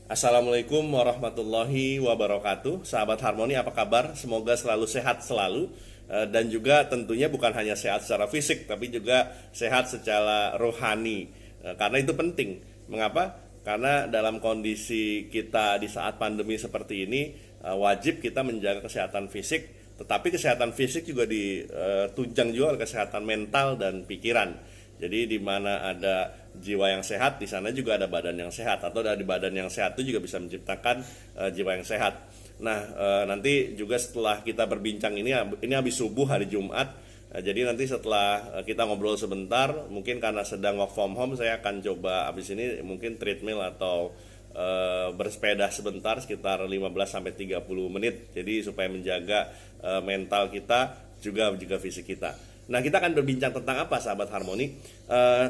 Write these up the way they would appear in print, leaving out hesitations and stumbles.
Assalamualaikum warahmatullahi wabarakatuh. Sahabat Harmoni, apa kabar? Semoga selalu sehat selalu. Dan juga tentunya bukan hanya sehat secara fisik, tapi juga sehat secara rohani. Karena itu penting. Mengapa? Karena dalam kondisi kita di saat pandemi seperti ini, wajib kita menjaga kesehatan fisik. Tetapi kesehatan fisik juga ditunjang juga oleh kesehatan mental dan pikiran. Jadi di mana ada jiwa yang sehat, di sana juga ada badan yang sehat, atau dari badan yang sehat itu juga bisa menciptakan jiwa yang sehat. Nah, nanti juga setelah kita berbincang ini habis subuh hari Jumat. Jadi nanti setelah kita ngobrol sebentar, mungkin karena sedang work from home, saya akan coba habis ini mungkin treadmill atau bersepeda sebentar sekitar 15-30 menit. Jadi supaya menjaga mental kita juga fisik kita. Nah, kita akan berbincang tentang apa, sahabat Harmoni?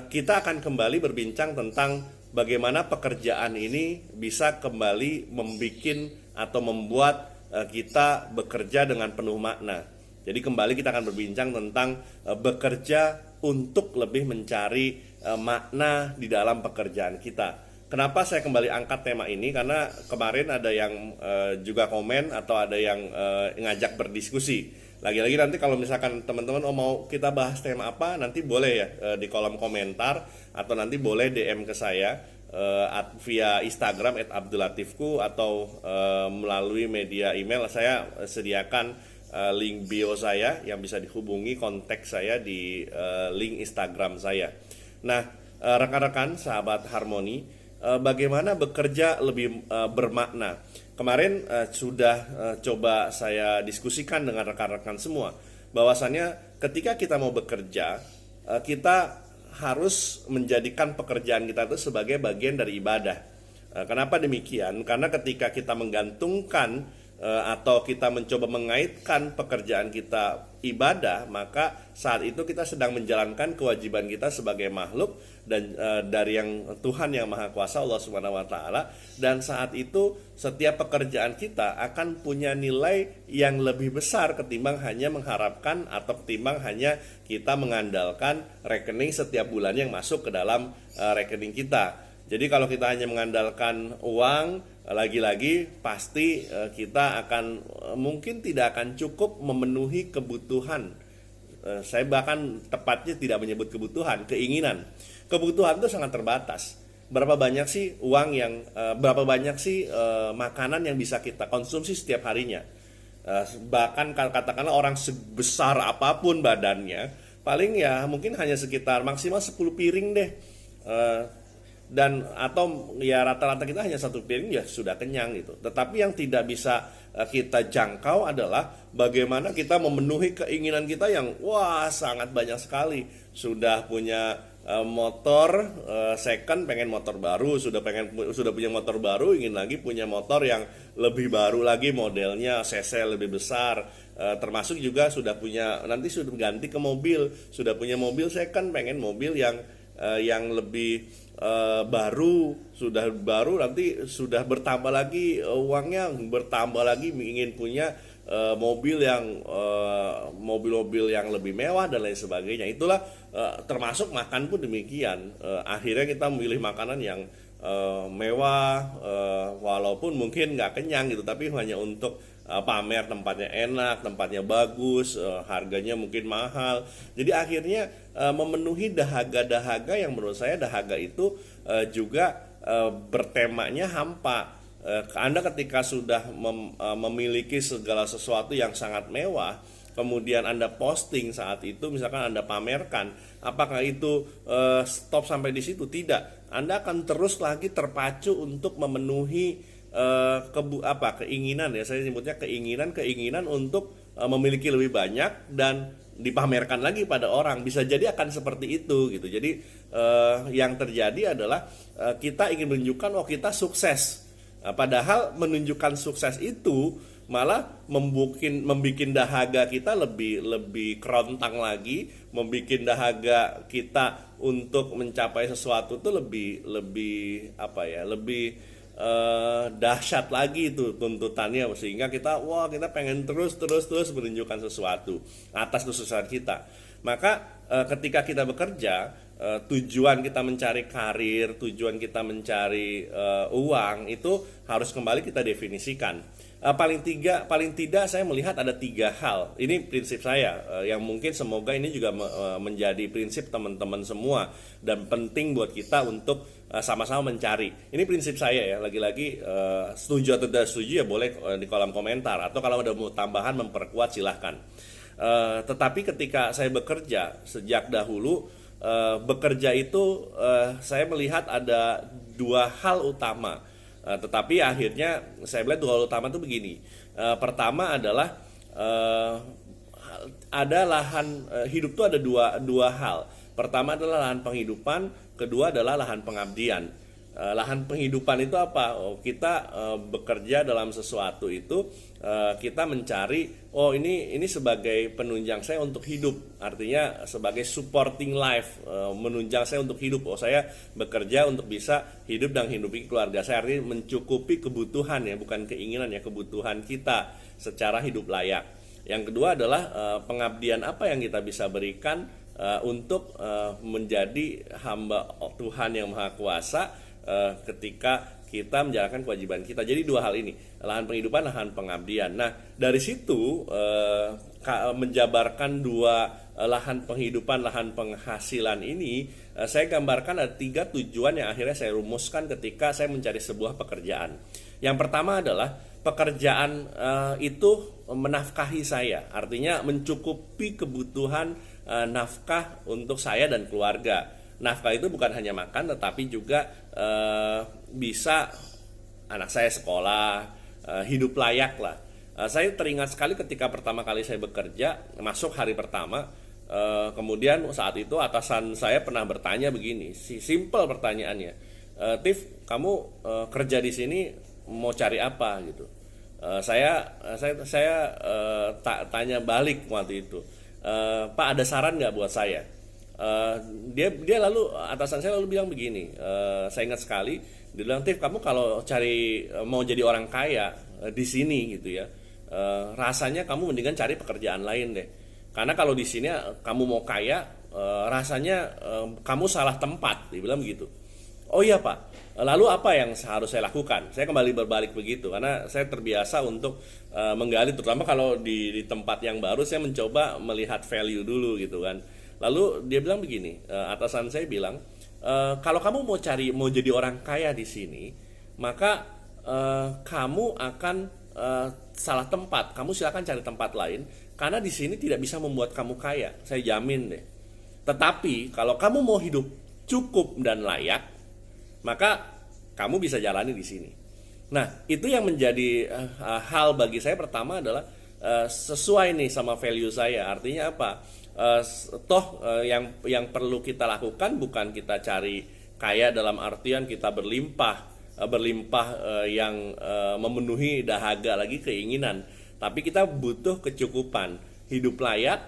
Kita akan kembali berbincang tentang bagaimana pekerjaan ini bisa kembali membuat kita bekerja dengan penuh makna. Jadi kembali kita akan berbincang tentang bekerja untuk lebih mencari makna di dalam pekerjaan kita. Kenapa saya kembali angkat tema ini? Karena kemarin ada yang juga komen atau ada yang ngajak berdiskusi. Lagi-lagi nanti kalau misalkan teman-teman mau kita bahas tema apa, nanti boleh ya di kolom komentar, atau nanti boleh DM ke saya via Instagram @abdulatifku, atau melalui media email. Saya sediakan link bio saya yang bisa dihubungi, kontak saya di link Instagram saya. Nah, rekan-rekan sahabat Harmoni, bagaimana bekerja lebih bermakna. Kemarin sudah coba saya diskusikan dengan rekan-rekan semua, bahwasannya ketika kita mau bekerja, kita harus menjadikan pekerjaan kita itu sebagai bagian dari ibadah. Kenapa demikian? Karena ketika kita menggantungkan atau kita mencoba mengaitkan pekerjaan kita ibadah, maka saat itu kita sedang menjalankan kewajiban kita sebagai makhluk dan dari yang Tuhan yang Maha Kuasa, Allah Subhanahu wa taala, dan saat itu setiap pekerjaan kita akan punya nilai yang lebih besar ketimbang hanya mengharapkan atau ketimbang hanya kita mengandalkan rekening setiap bulan yang masuk ke dalam rekening kita. Jadi kalau kita hanya mengandalkan uang, lagi-lagi pasti kita akan mungkin tidak akan cukup memenuhi kebutuhan. Saya bahkan tepatnya tidak menyebut kebutuhan, keinginan. Kebutuhan itu sangat terbatas. Berapa banyak sih berapa banyak sih makanan yang bisa kita konsumsi setiap harinya? Bahkan katakanlah orang sebesar apapun badannya, paling ya mungkin hanya sekitar maksimal 10 piring deh. Dan atau ya rata-rata kita hanya 1 piring ya sudah kenyang gitu. Tetapi yang tidak bisa kita jangkau adalah bagaimana kita memenuhi keinginan kita yang sangat banyak sekali. Sudah punya motor second, pengen motor baru, sudah punya motor baru, ingin lagi punya motor yang lebih baru lagi, modelnya cc lebih besar. Termasuk juga sudah ganti ke mobil, sudah punya mobil second, pengen mobil yang lebih baru, nanti sudah bertambah lagi uangnya, bertambah lagi ingin punya mobil-mobil yang lebih mewah dan lain sebagainya. Itulah termasuk makan pun demikian. Akhirnya kita memilih makanan yang mewah, walaupun mungkin nggak kenyang gitu, tapi hanya untuk pamer tempatnya enak, tempatnya bagus, harganya mungkin mahal. Jadi akhirnya memenuhi dahaga-dahaga yang menurut saya dahaga itu juga bertemanya hampa. Anda ketika sudah memiliki segala sesuatu yang sangat mewah, kemudian Anda posting saat itu, misalkan Anda pamerkan, apakah itu stop sampai di situ? Tidak. Anda akan terus lagi terpacu untuk memenuhi keinginan, ya saya sebutnya keinginan untuk memiliki lebih banyak dan dipamerkan lagi pada orang. Bisa jadi akan seperti itu gitu. Jadi yang terjadi adalah kita ingin menunjukkan kita sukses. Padahal menunjukkan sukses itu malah membuat dahaga kita lebih kerontang lagi, membuat dahaga kita untuk mencapai sesuatu itu lebih dahsyat lagi itu tuntutannya, sehingga kita pengen terus menunjukkan sesuatu atas kesuksesan kita. Maka ketika kita bekerja, tujuan kita mencari karir, tujuan kita mencari uang itu harus kembali kita definisikan. Paling tidak saya melihat ada 3 hal. Ini prinsip saya, yang mungkin semoga ini juga menjadi prinsip teman-teman semua dan penting buat kita untuk sama-sama mencari. Ini prinsip saya ya. Lagi-lagi setuju atau tidak setuju ya boleh di kolom komentar, atau kalau ada mau tambahan memperkuat silahkan. Tetapi ketika saya bekerja sejak dahulu, bekerja itu saya melihat ada 2 hal utama. Tetapi akhirnya saya melihat 2 hal utama itu begini. Pertama adalah ada lahan hidup itu ada dua hal. Pertama adalah lahan penghidupan, kedua adalah lahan pengabdian. Lahan penghidupan itu apa? Kita bekerja dalam sesuatu itu, kita mencari, ini sebagai penunjang saya untuk hidup, artinya sebagai supporting life, menunjang saya untuk hidup. Saya bekerja untuk bisa hidup dan hidupi keluarga saya, artinya mencukupi kebutuhan ya, bukan keinginan ya, kebutuhan kita secara hidup layak. Yang kedua adalah pengabdian apa yang kita bisa berikan untuk menjadi hamba Tuhan yang Maha Kuasa ketika kita menjalankan kewajiban kita. Jadi 2 hal ini, lahan penghidupan, lahan pengabdian. Nah, dari situ menjabarkan 2 lahan penghidupan, lahan penghasilan ini, saya gambarkan ada 3 tujuan yang akhirnya saya rumuskan ketika saya mencari sebuah pekerjaan. Yang pertama adalah pekerjaan itu menafkahi saya, artinya mencukupi kebutuhan nafkah untuk saya dan keluarga. Nafkah itu bukan hanya makan, tetapi juga bisa anak saya sekolah, hidup layak lah. Saya teringat sekali ketika pertama kali saya bekerja, masuk hari pertama, kemudian saat itu atasan saya pernah bertanya begini, simple pertanyaannya, Tif, kamu kerja di sini mau cari apa gitu? Saya tanya balik waktu itu, Pak, ada saran nggak buat saya? Dia lalu, atasan saya lalu bilang begini, saya ingat sekali, dia bilang, Tif, kamu kalau mau jadi orang kaya di sini gitu ya, rasanya kamu mendingan cari pekerjaan lain deh, karena kalau di sini kamu mau kaya, rasanya kamu salah tempat, dia bilang begitu. Oh iya Pak, lalu apa yang harus saya lakukan? Saya kembali berbalik begitu, karena saya terbiasa untuk menggali, terutama kalau di tempat yang baru, saya mencoba melihat value dulu gitu kan. Lalu dia bilang begini, atasan saya bilang, kalau kamu mau jadi orang kaya di sini, maka kamu akan salah tempat. Kamu silakan cari tempat lain, karena di sini tidak bisa membuat kamu kaya. Saya jamin deh. Tetapi kalau kamu mau hidup cukup dan layak, maka kamu bisa jalani di sini. Nah, itu yang menjadi hal bagi saya. Pertama adalah sesuai nih sama value saya. Artinya apa? Yang perlu kita lakukan bukan kita cari kaya dalam artian kita berlimpah yang memenuhi dahaga lagi keinginan, tapi kita butuh kecukupan hidup layak.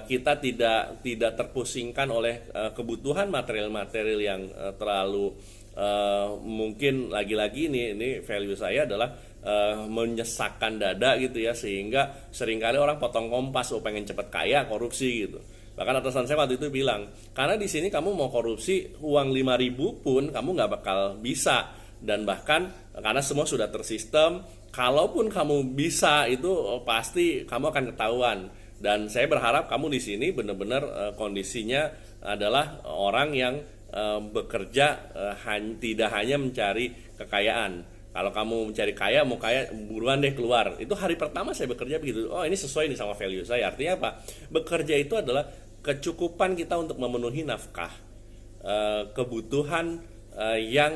Kita tidak terpusingkan oleh kebutuhan material yang terlalu mungkin lagi-lagi ini value saya adalah menyesakkan dada gitu ya, sehingga seringkali orang potong kompas, pengen cepet kaya, korupsi gitu. Bahkan atasan saya waktu itu bilang, karena di sini kamu mau korupsi uang 5.000 pun kamu nggak bakal bisa, dan bahkan karena semua sudah tersistem, kalaupun kamu bisa itu pasti kamu akan ketahuan. Dan saya berharap kamu di sini benar-benar kondisinya adalah orang yang bekerja tidak hanya mencari kekayaan. Kalau kamu mencari kaya, mau kaya, buruan deh keluar. Itu hari pertama saya bekerja begitu. Oh, ini sesuai nih sama value saya. Artinya apa? Bekerja itu adalah kecukupan kita untuk memenuhi nafkah, kebutuhan yang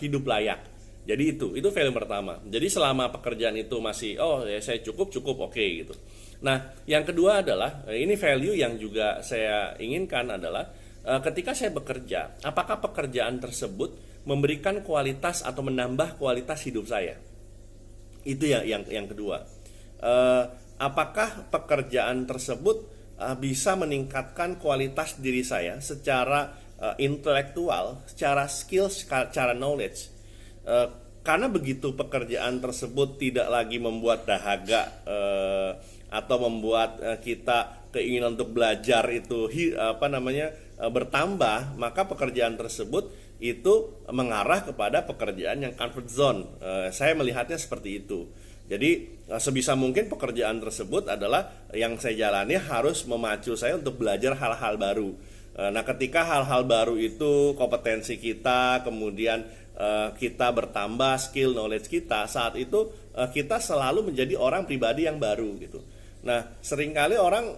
hidup layak. Jadi itu value pertama. Jadi selama pekerjaan itu masih, ya saya cukup oke gitu. Nah, yang kedua adalah, ini value yang juga saya inginkan adalah, ketika saya bekerja, apakah pekerjaan tersebut memberikan kualitas atau menambah kualitas hidup saya? Itu yang kedua. Apakah pekerjaan tersebut bisa meningkatkan kualitas diri saya secara intelektual, secara skill, secara knowledge? Karena begitu pekerjaan tersebut tidak lagi membuat dahaga atau membuat kita keinginan untuk belajar itu bertambah, maka pekerjaan tersebut itu mengarah kepada pekerjaan yang comfort zone. Saya melihatnya seperti itu. Jadi sebisa mungkin pekerjaan tersebut adalah yang saya jalani harus memacu saya untuk belajar hal-hal baru. Nah, ketika hal-hal baru itu kompetensi kita, kemudian kita bertambah skill knowledge kita, saat itu kita selalu menjadi orang pribadi yang baru gitu. Nah, seringkali orang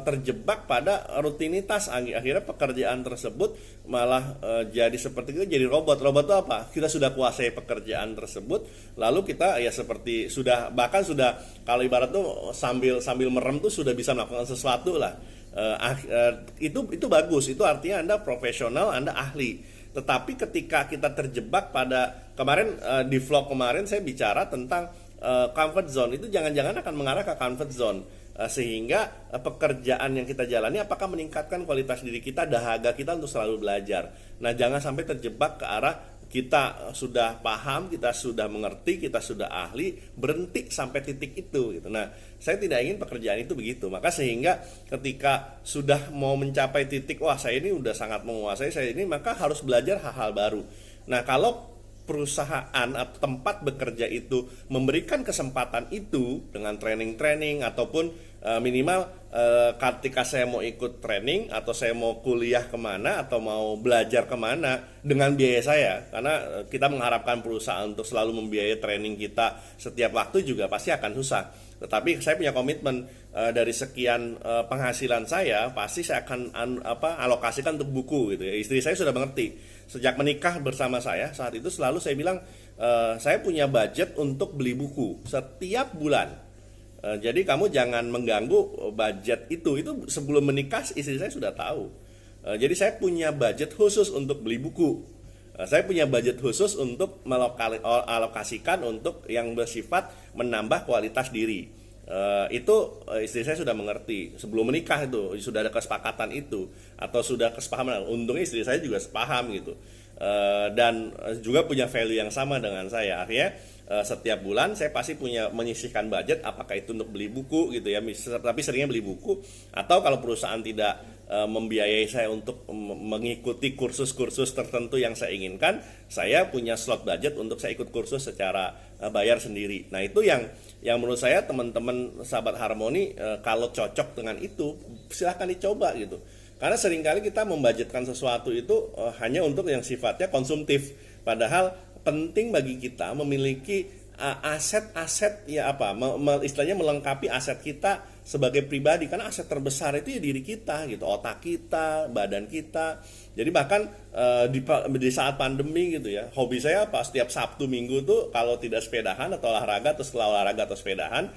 terjebak pada rutinitas, akhirnya pekerjaan tersebut malah jadi seperti itu, jadi robot. Robot itu apa? Kita sudah kuasai pekerjaan tersebut, lalu kita ya seperti sudah, bahkan sudah, kalau ibarat tuh sambil merem tuh sudah bisa melakukan sesuatu lah. Itu bagus, itu artinya Anda profesional, Anda ahli. Tetapi ketika kita terjebak pada kemarin di vlog kemarin saya bicara tentang comfort zone, itu jangan-jangan akan mengarah ke comfort zone, sehingga pekerjaan yang kita jalani apakah meningkatkan kualitas diri kita, dahaga kita untuk selalu belajar. Nah, jangan sampai terjebak ke arah kita sudah paham, kita sudah mengerti, kita sudah ahli, berhenti sampai titik itu gitu. Nah, saya tidak ingin pekerjaan itu begitu. Maka sehingga ketika sudah mau mencapai titik, wah saya ini udah sangat menguasai saya ini, maka harus belajar hal-hal baru. Nah, kalau perusahaan atau tempat bekerja itu memberikan kesempatan itu dengan training-training ataupun minimal ketika saya mau ikut training atau saya mau kuliah kemana atau mau belajar kemana dengan biaya saya, karena kita mengharapkan perusahaan untuk selalu membiayai training kita setiap waktu juga pasti akan susah. Tetapi saya punya komitmen dari sekian penghasilan saya pasti saya akan alokasikan untuk buku gitu ya. Istri saya sudah mengerti sejak menikah bersama saya, saat itu selalu saya bilang saya punya budget untuk beli buku setiap bulan. Jadi kamu jangan mengganggu budget itu sebelum menikah istri saya sudah tahu. Jadi saya punya budget khusus untuk beli buku. Saya punya budget khusus untuk alokasikan untuk yang bersifat menambah kualitas diri. Itu istri saya sudah mengerti sebelum menikah, itu sudah ada kesepakatan itu atau sudah kesepahaman. Untungnya istri saya juga sepaham gitu, dan juga punya value yang sama dengan saya. Akhirnya setiap bulan saya pasti punya menyisihkan budget, apakah itu untuk beli buku gitu ya, tapi seringnya beli buku, atau kalau perusahaan tidak membiayai saya untuk mengikuti kursus-kursus tertentu yang saya inginkan, saya punya slot budget untuk saya ikut kursus secara bayar sendiri. Nah, itu yang menurut saya teman-teman sahabat Harmoni kalau cocok dengan itu silahkan dicoba gitu. Karena seringkali kita membudgetkan sesuatu itu hanya untuk yang sifatnya konsumtif, padahal penting bagi kita memiliki aset-aset ya istilahnya melengkapi aset kita sebagai pribadi, karena aset terbesar itu ya diri kita gitu, otak kita, badan kita. Jadi bahkan di saat pandemi gitu ya, hobi saya apa, setiap Sabtu Minggu tuh kalau tidak sepedahan atau olahraga, atau setelah olahraga atau sepedahan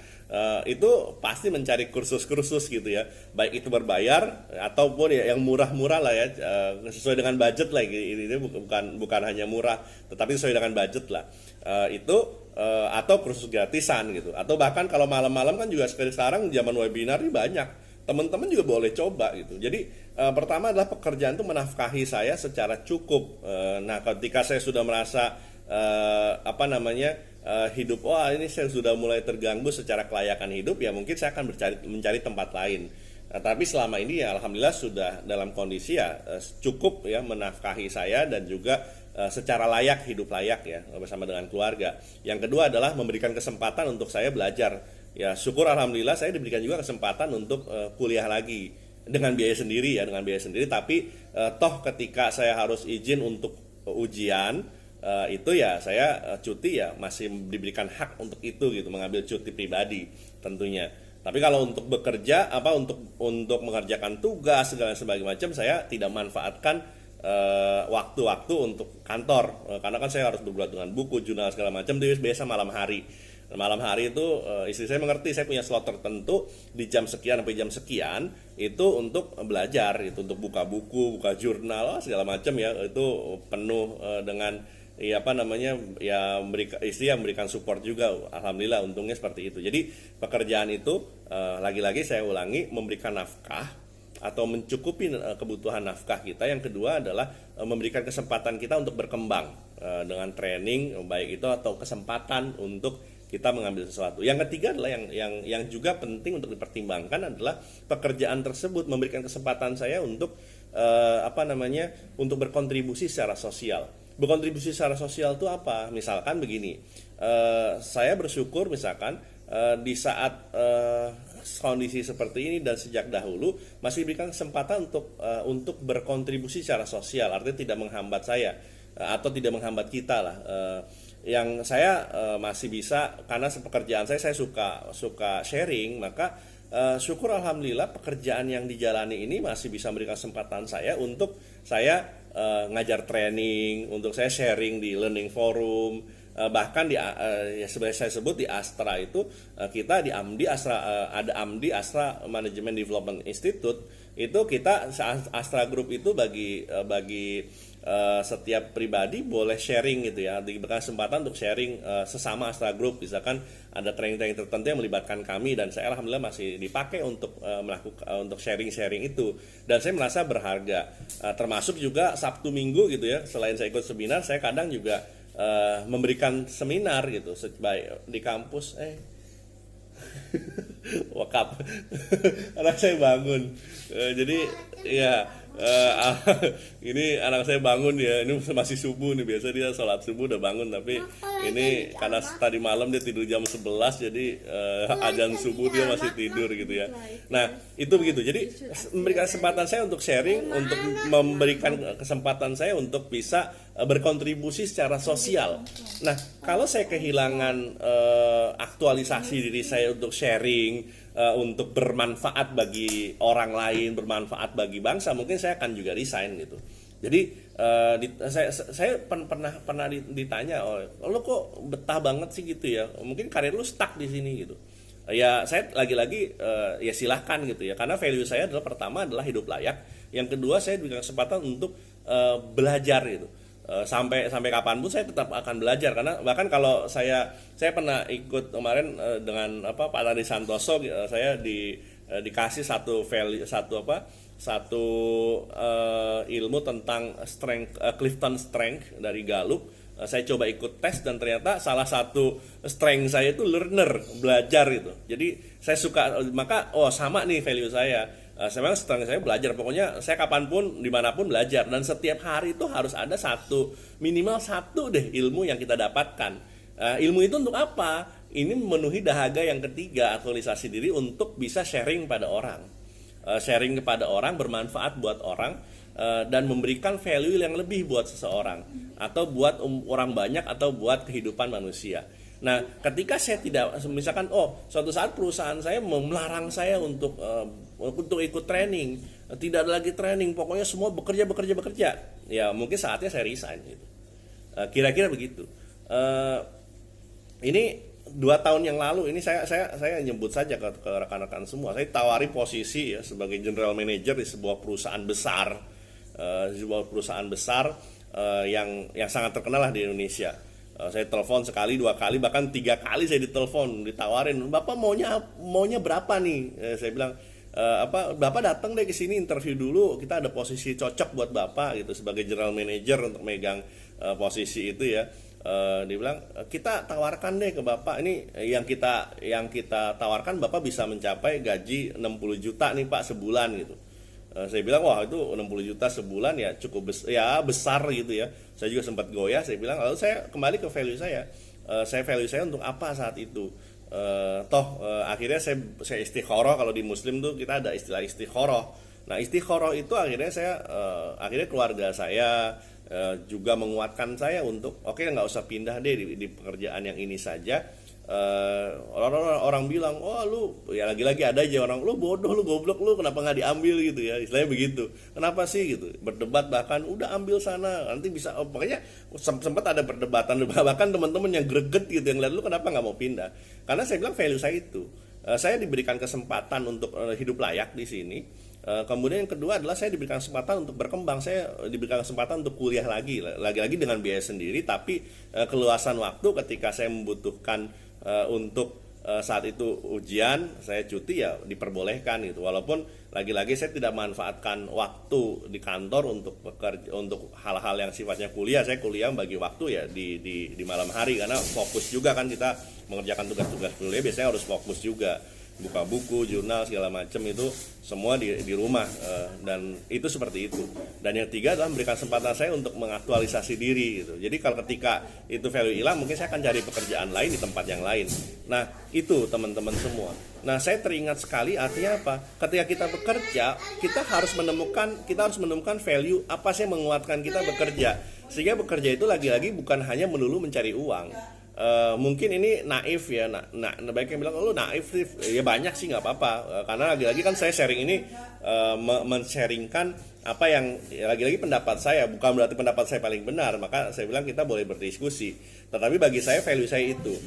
itu pasti mencari kursus-kursus gitu ya, baik itu berbayar ataupun ya yang murah-murah lah ya, sesuai dengan budget lah. Ini bukan hanya murah, tetapi sesuai dengan budget lah. Atau kursus gratisan gitu, atau bahkan kalau malam-malam kan juga sekarang zaman webinar ini banyak, teman-teman juga boleh coba gitu. Jadi pertama adalah pekerjaan itu menafkahi saya secara cukup. Nah, ketika saya sudah merasa hidup, ini saya sudah mulai terganggu secara kelayakan hidup, ya mungkin saya akan mencari tempat lain. Nah, tapi selama ini ya alhamdulillah sudah dalam kondisi ya cukup ya menafkahi saya dan juga secara layak, hidup layak ya bersama dengan keluarga. Yang kedua adalah memberikan kesempatan untuk saya belajar. Ya syukur alhamdulillah saya diberikan juga kesempatan untuk kuliah lagi dengan biaya sendiri, tapi toh ketika saya harus izin untuk ujian itu ya saya cuti ya masih diberikan hak untuk itu gitu, mengambil cuti pribadi tentunya. Tapi kalau untuk bekerja untuk mengerjakan tugas segala macam, saya tidak manfaatkan waktu-waktu untuk kantor, karena kan saya harus berbuat dengan buku, jurnal segala macam itu biasa malam hari. Malam hari itu istri saya mengerti, saya punya slot tertentu di jam sekian sampai jam sekian itu untuk belajar, itu untuk buka buku, buka jurnal segala macam ya, itu penuh dengan istri yang memberikan support juga, alhamdulillah untungnya seperti itu. Jadi pekerjaan itu lagi-lagi saya ulangi memberikan nafkah atau mencukupi kebutuhan nafkah kita. Yang kedua adalah memberikan kesempatan kita untuk berkembang dengan training baik itu atau kesempatan untuk kita mengambil sesuatu. Yang ketiga adalah yang juga penting untuk dipertimbangkan adalah pekerjaan tersebut memberikan kesempatan saya untuk untuk berkontribusi secara sosial. Berkontribusi secara sosial itu apa? Misalkan begini, saya bersyukur misalkan di saat kondisi seperti ini dan sejak dahulu masih diberikan kesempatan untuk berkontribusi secara sosial, artinya tidak menghambat saya atau tidak menghambat kita lah. Yang saya masih bisa, karena pekerjaan saya suka sharing, maka syukur alhamdulillah pekerjaan yang dijalani ini masih bisa memberikan kesempatan saya untuk saya ngajar training, untuk saya sharing di learning forum, bahkan sebenarnya saya sebut di Astra itu kita di AMDI Astra, ada AMDI Astra Management Development Institute, itu kita Astra Group itu bagi setiap pribadi boleh sharing gitu ya, diberikan kesempatan untuk sharing sesama Astra Group, misalkan ada training-training tertentu yang melibatkan kami, dan saya alhamdulillah masih dipakai untuk untuk sharing-sharing itu, dan saya merasa berharga. Termasuk juga Sabtu Minggu gitu ya, selain saya ikut seminar, saya kadang juga memberikan seminar gitu di kampus. Wakaf. Anak saya bangun, jadi ya ini anak saya bangun ya, ini masih subuh nih, biasa dia sholat subuh udah bangun, tapi ini karena tadi malam dia tidur jam 11, jadi azan subuh dia masih tidur gitu ya. Nah itu begitu, jadi memberikan kesempatan saya untuk sharing, untuk memberikan kesempatan saya untuk bisa berkontribusi secara sosial. Nah kalau saya kehilangan aktualisasi diri saya untuk sharing, untuk bermanfaat bagi orang lain, bermanfaat bagi bangsa, mungkin saya akan juga resign gitu. Jadi saya pernah ditanya, lo kok betah banget sih gitu ya, mungkin karir lu stuck di sini gitu. Ya saya lagi-lagi ya silahkan gitu ya, karena value saya adalah, pertama adalah hidup layak, yang kedua saya diberikan kesempatan untuk belajar gitu. Sampai kapanpun saya tetap akan belajar, karena bahkan kalau saya pernah ikut kemarin dengan Pak Tari Santoso, saya dikasih satu ilmu tentang Clifton Strength dari Gallup. Saya coba ikut tes dan ternyata salah satu strength saya itu learner, belajar gitu. Jadi saya suka, maka sama nih value saya. Saya memang saya belajar, pokoknya saya kapanpun dimanapun belajar, dan setiap hari itu harus ada minimal satu deh ilmu yang kita dapatkan. Ilmu itu untuk apa? Ini memenuhi dahaga yang ketiga, aktualisasi diri untuk bisa sharing pada orang, sharing kepada orang, bermanfaat buat orang, dan memberikan value yang lebih buat seseorang atau buat orang banyak atau buat kehidupan manusia. Nah, ketika saya tidak, misalkan suatu saat perusahaan saya melarang saya untuk ikut training, tidak ada lagi training, pokoknya semua bekerja, ya mungkin saatnya saya resign gitu. Kira-kira begitu. Ini 2 tahun yang lalu ini saya nyebut saja ke rekan-rekan semua, saya tawari posisi ya sebagai general manager di sebuah perusahaan besar, yang sangat terkenal lah di Indonesia. Saya telepon sekali, 2 kali, bahkan 3 kali saya ditelepon, ditawarin, Bapak maunya berapa nih? Saya bilang, Bapak datang deh ke sini interview dulu, kita ada posisi cocok buat Bapak gitu sebagai general manager untuk megang posisi itu ya. Dia bilang, kita tawarkan deh ke Bapak, ini yang kita tawarkan, Bapak bisa mencapai gaji 60 juta nih Pak sebulan gitu. Saya bilang, wah itu 60 juta sebulan ya cukup besar gitu ya. Saya juga sempat goyah, saya bilang, lalu saya kembali ke value saya. Value saya untuk apa saat itu? Akhirnya saya istikharah. Kalau di Muslim tuh kita ada istilah istikharah. Nah istikharah itu akhirnya keluarga saya juga menguatkan saya untuk nggak usah pindah deh di pekerjaan yang ini saja. Orang bilang, lu ya lagi-lagi ada aja orang, lu bodoh, lu goblok, lu kenapa nggak diambil gitu ya, istilahnya begitu. Kenapa sih gitu, berdebat, bahkan udah ambil sana nanti bisa, pokoknya sempat ada perdebatan, bahkan teman-teman yang greget gitu yang lihat, lu kenapa nggak mau pindah. Karena saya bilang value saya itu, saya diberikan kesempatan untuk hidup layak di sini. Kemudian yang kedua adalah saya diberikan kesempatan untuk berkembang, saya diberikan kesempatan untuk kuliah lagi dengan biaya sendiri, tapi keluasan waktu ketika saya membutuhkan untuk saat itu ujian, saya cuti ya diperbolehkan gitu. Walaupun lagi-lagi saya tidak manfaatkan waktu di kantor untuk bekerja, untuk hal-hal yang sifatnya kuliah. Saya kuliah bagi waktu ya di malam hari, karena fokus juga kan kita mengerjakan tugas-tugas kuliah, biasanya harus fokus juga. buka buku, jurnal segala macam itu semua di rumah, dan itu seperti itu. Dan yang tiga adalah memberikan kesempatan saya untuk mengaktualisasi diri gitu. Jadi kalau ketika itu value hilang, mungkin saya akan cari pekerjaan lain di tempat yang lain. Nah itu teman-teman semua. Nah saya teringat sekali, artinya apa? Ketika kita bekerja, kita harus menemukan value apa sih yang menguatkan kita bekerja, sehingga bekerja itu lagi-lagi bukan hanya melulu mencari uang. Mungkin ini naif ya, baik yang bilang lu naif sih, ya banyak sih nggak apa-apa, karena lagi-lagi kan saya sharing ini men-sharingkan apa yang lagi-lagi pendapat saya, bukan berarti pendapat saya paling benar, maka saya bilang kita boleh berdiskusi. Tetapi bagi saya value saya itu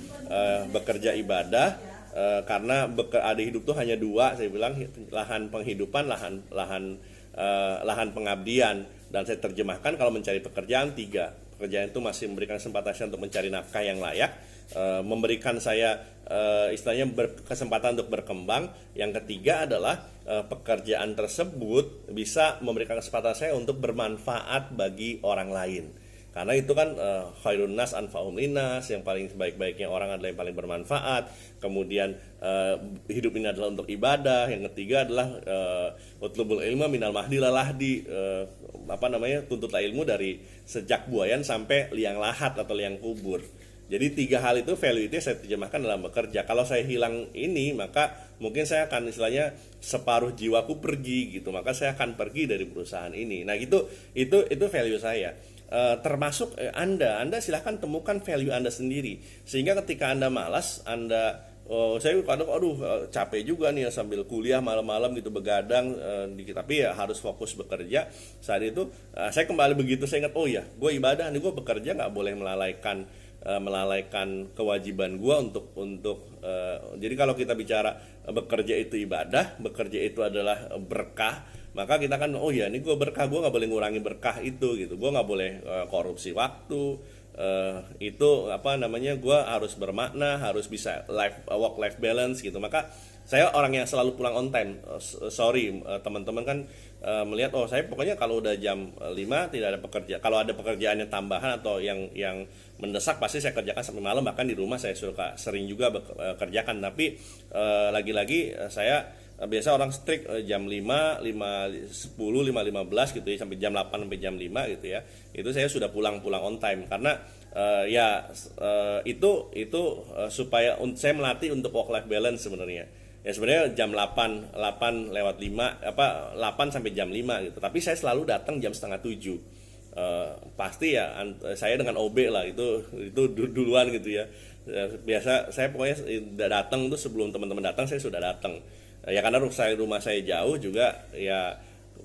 bekerja ibadah, karena ada hidup tuh hanya dua, saya bilang lahan penghidupan, lahan pengabdian, dan saya terjemahkan kalau mencari pekerjaan tiga. Pekerjaan itu masih memberikan kesempatan saya untuk mencari nafkah yang layak, memberikan saya istilahnya kesempatan untuk berkembang. Yang ketiga adalah pekerjaan tersebut bisa memberikan kesempatan saya untuk bermanfaat bagi orang lain. Karena itu kan khairun nas anfa'uhum linnas, yang paling sebaik-baiknya orang adalah yang paling bermanfaat. Kemudian hidup ini adalah untuk ibadah. Yang ketiga adalah utlubul ilma minal mahdi lalahdi, tuntutlah ilmu dari sejak buayan sampai liang lahat atau liang kubur. Jadi tiga hal itu, value itu saya terjemahkan dalam bekerja. Kalau saya hilang ini, maka mungkin saya akan istilahnya separuh jiwaku pergi gitu. Maka saya akan pergi dari perusahaan ini. Nah itu value saya. Termasuk Anda silahkan temukan value Anda sendiri, sehingga ketika Anda malas, saya kadang capek juga nih ya, sambil kuliah malam-malam gitu begadang, tapi ya harus fokus bekerja. Saat itu saya kembali begitu, saya ingat, oh ya gue ibadah nih, gue bekerja nggak boleh melalaikan kewajiban gue untuk jadi kalau kita bicara bekerja itu ibadah, bekerja itu adalah berkah, maka kita kan oh ya ini gue berkah, gue nggak boleh ngurangi berkah itu gitu, gue nggak boleh korupsi waktu, itu gue harus bermakna, harus bisa work life balance gitu. Maka saya orang yang selalu pulang on time. Teman-teman kan melihat saya pokoknya kalau udah jam 5 tidak ada pekerjaan. Kalau ada pekerjaan yang tambahan atau yang mendesak pasti saya kerjakan sampai malam, bahkan di rumah saya sering juga kerjakan. Tapi lagi-lagi saya biasa orang strict jam 5, 5.10, 5.15 gitu ya, sampai jam 8 sampai jam 5 gitu ya. Itu saya sudah pulang on time, karena itu supaya saya melatih untuk work life balance sebenarnya. Ya sebenarnya jam 8 lewat 5 8 sampai jam 5 gitu. Tapi saya selalu datang jam setengah 7. Pasti ya saya dengan OB lah, itu duluan gitu ya. Biasa saya pokoknya datang tuh sebelum teman-teman datang, saya sudah datang. Ya karena rumah saya jauh juga ya.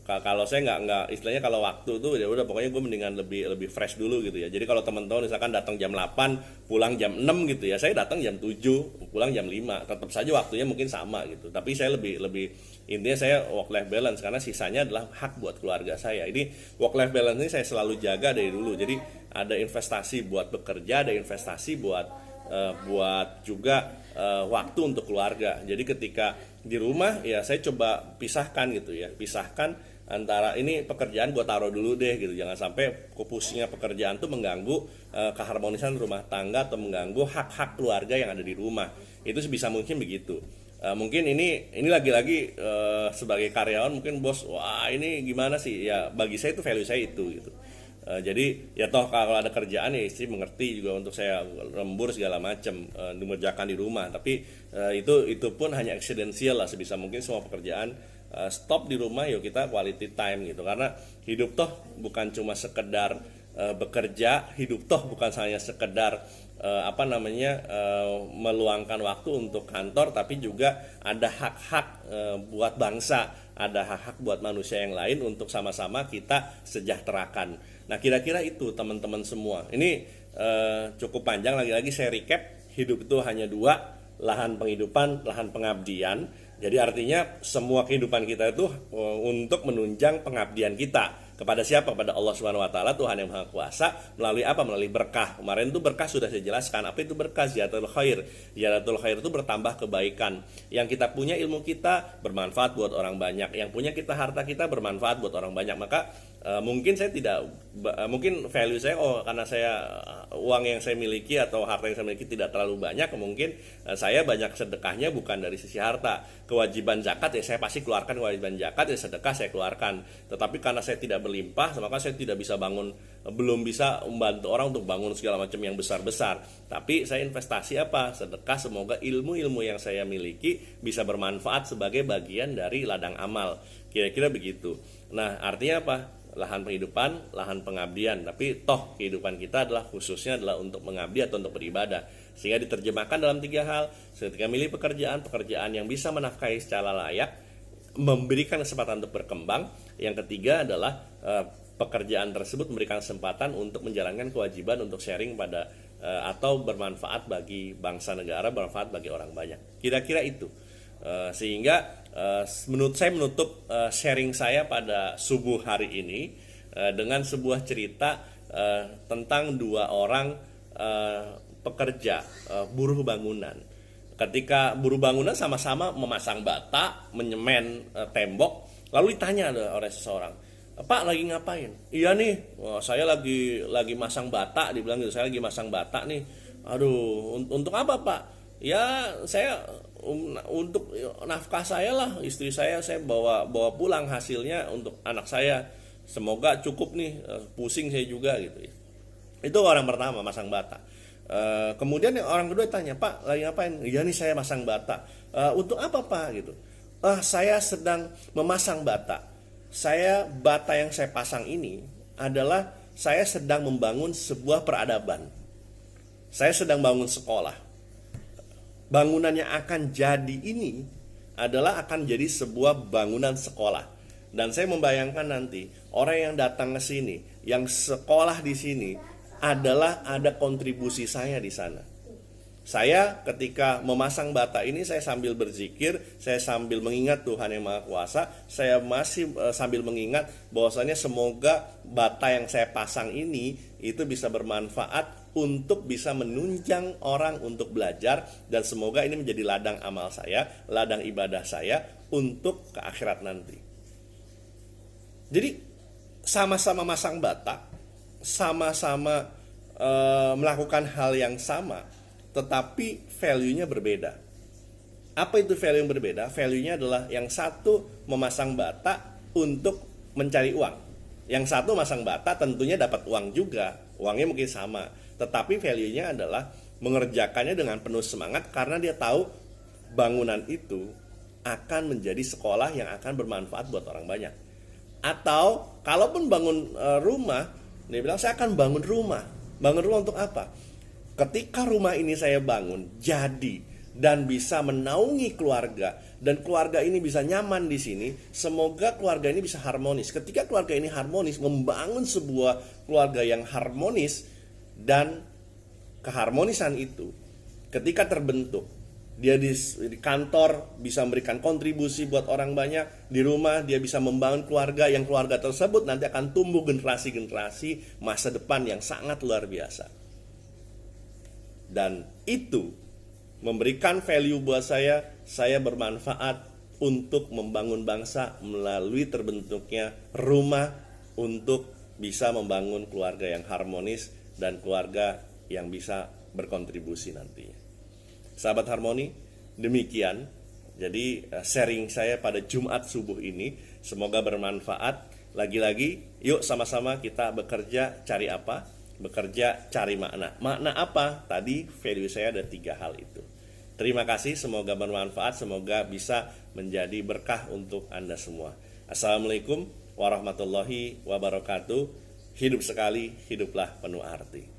Kalau saya nggak istilahnya kalau waktu tuh ya udah pokoknya gue mendingan lebih fresh dulu gitu ya. Jadi kalau teman-teman misalkan datang jam 8 pulang jam 6 gitu ya, saya datang jam 7 pulang jam 5, tetap saja waktunya mungkin sama gitu. Tapi saya lebih intinya saya work life balance, karena sisanya adalah hak buat keluarga saya. Ini work life balance ini saya selalu jaga dari dulu. Jadi ada investasi buat bekerja, ada investasi buat juga waktu untuk keluarga. Jadi ketika di rumah ya saya coba pisahkan antara ini pekerjaan gue taruh dulu deh gitu, jangan sampai pusingnya pekerjaan tuh mengganggu keharmonisan rumah tangga atau mengganggu hak-hak keluarga yang ada di rumah. Itu sebisa mungkin begitu. Mungkin ini lagi-lagi sebagai karyawan mungkin bos, wah ini gimana sih ya, bagi saya itu value saya itu gitu. Jadi ya toh kalau ada kerjaan ya istri mengerti juga untuk saya lembur segala macam mengerjakan di rumah. Tapi itu pun hanya eksidensial lah, sebisa mungkin semua pekerjaan stop di rumah, yuk kita quality time gitu. Karena hidup toh bukan cuma sekedar bekerja, hidup toh bukan hanya sekedar meluangkan waktu untuk kantor, tapi juga ada hak-hak buat bangsa, ada hak-hak buat manusia yang lain untuk sama-sama kita sejahterakan. Nah kira-kira itu teman-teman semua. Ini cukup panjang, lagi-lagi saya recap. Hidup itu hanya dua, lahan penghidupan, lahan pengabdian. Jadi artinya semua kehidupan kita itu untuk menunjang pengabdian kita. Kepada siapa? Kepada Allah Subhanahu wa taala, Tuhan yang Maha Kuasa. Melalui apa? Melalui berkah. Kemarin itu berkah sudah saya jelaskan. Apa itu berkah? Ziyadatul khair. Ziyadatul khair itu bertambah kebaikan. Yang kita punya ilmu kita bermanfaat buat orang banyak. Yang punya kita harta kita bermanfaat buat orang banyak. Maka Mungkin saya tidak, mungkin value saya, karena saya uang yang saya miliki atau harta yang saya miliki tidak terlalu banyak, mungkin saya banyak sedekahnya bukan dari sisi harta. Kewajiban zakat ya saya pasti keluarkan, kewajiban zakat ya sedekah saya keluarkan. Tetapi karena saya tidak berlimpah, maka saya tidak bisa bangun, belum bisa membantu orang untuk bangun segala macam yang besar-besar. Tapi saya investasi apa? Sedekah, semoga ilmu-ilmu yang saya miliki bisa bermanfaat sebagai bagian dari ladang amal. Kira-kira begitu. Nah, artinya apa? Lahan penghidupan, lahan pengabdian. Tapi toh kehidupan kita adalah khususnya adalah untuk mengabdi atau untuk beribadah. Sehingga diterjemahkan dalam 3 hal. Ketika milih pekerjaan yang bisa menafkahi secara layak, memberikan kesempatan untuk berkembang. Yang ketiga adalah pekerjaan tersebut memberikan kesempatan untuk menjalankan kewajiban untuk sharing pada atau bermanfaat bagi bangsa negara, bermanfaat bagi orang banyak. Kira-kira itu. Sehingga menurut saya menutup sharing saya pada subuh hari ini dengan sebuah cerita tentang 2 orang pekerja buruh bangunan. Ketika buruh bangunan sama-sama memasang bata, menyemen tembok, lalu ditanya oleh seseorang, "Pak, lagi ngapain?" "Iya nih, saya lagi masang bata," dibilang gitu. "Saya lagi masang bata nih." "Aduh, untuk apa, Pak?" "Ya, saya untuk nafkah saya lah, istri saya bawa pulang hasilnya untuk anak saya. Semoga cukup nih, pusing saya juga," gitu ya. Itu orang pertama masang bata. Kemudian yang orang kedua tanya, "Pak, lagi ngapain?" "Iya nih, saya masang bata." "Untuk apa, Pak?" gitu. Saya sedang memasang bata. Bata yang saya pasang ini adalah saya sedang membangun sebuah peradaban. Saya sedang bangun sekolah. Bangunan yang akan jadi ini adalah akan jadi sebuah bangunan sekolah. Dan saya membayangkan nanti orang yang datang ke sini, yang sekolah di sini, adalah ada kontribusi saya di sana. Saya ketika memasang bata ini, saya sambil berzikir, saya sambil mengingat Tuhan yang Maha Kuasa, saya masih sambil mengingat bahwasanya semoga bata yang saya pasang ini itu bisa bermanfaat untuk bisa menunjang orang untuk belajar, dan semoga ini menjadi ladang amal saya, ladang ibadah saya untuk ke akhirat nanti. Jadi sama-sama masang bata, sama-sama melakukan hal yang sama, tetapi value-nya berbeda. Apa itu value yang berbeda? Value-nya adalah yang satu memasang bata untuk mencari uang. Yang satu masang bata tentunya dapat uang juga, uangnya mungkin sama, tetapi value-nya adalah mengerjakannya dengan penuh semangat karena dia tahu bangunan itu akan menjadi sekolah yang akan bermanfaat buat orang banyak. Atau kalaupun bangun rumah, dia bilang saya akan bangun rumah. Bangun rumah untuk apa? Ketika rumah ini saya bangun jadi dan bisa menaungi keluarga, dan keluarga ini bisa nyaman di sini, semoga keluarga ini bisa harmonis. Ketika keluarga ini harmonis, membangun sebuah keluarga yang harmonis, dan keharmonisan itu ketika terbentuk, dia di kantor bisa memberikan kontribusi buat orang banyak, di rumah dia bisa membangun keluarga, yang keluarga tersebut nanti akan tumbuh generasi-generasi masa depan yang sangat luar biasa. Dan itu memberikan value buat saya bermanfaat untuk membangun bangsa melalui terbentuknya rumah untuk bisa membangun keluarga yang harmonis dan keluarga yang bisa berkontribusi nantinya. Sahabat Harmoni, demikian jadi sharing saya pada Jumat subuh ini, semoga bermanfaat. Lagi-lagi yuk sama-sama kita bekerja cari apa? Bekerja cari makna. Makna apa? Tadi value saya ada 3 hal itu. Terima kasih, semoga bermanfaat, semoga bisa menjadi berkah untuk Anda semua. Assalamualaikum warahmatullahi wabarakatuh. Hidup sekali, hiduplah penuh arti.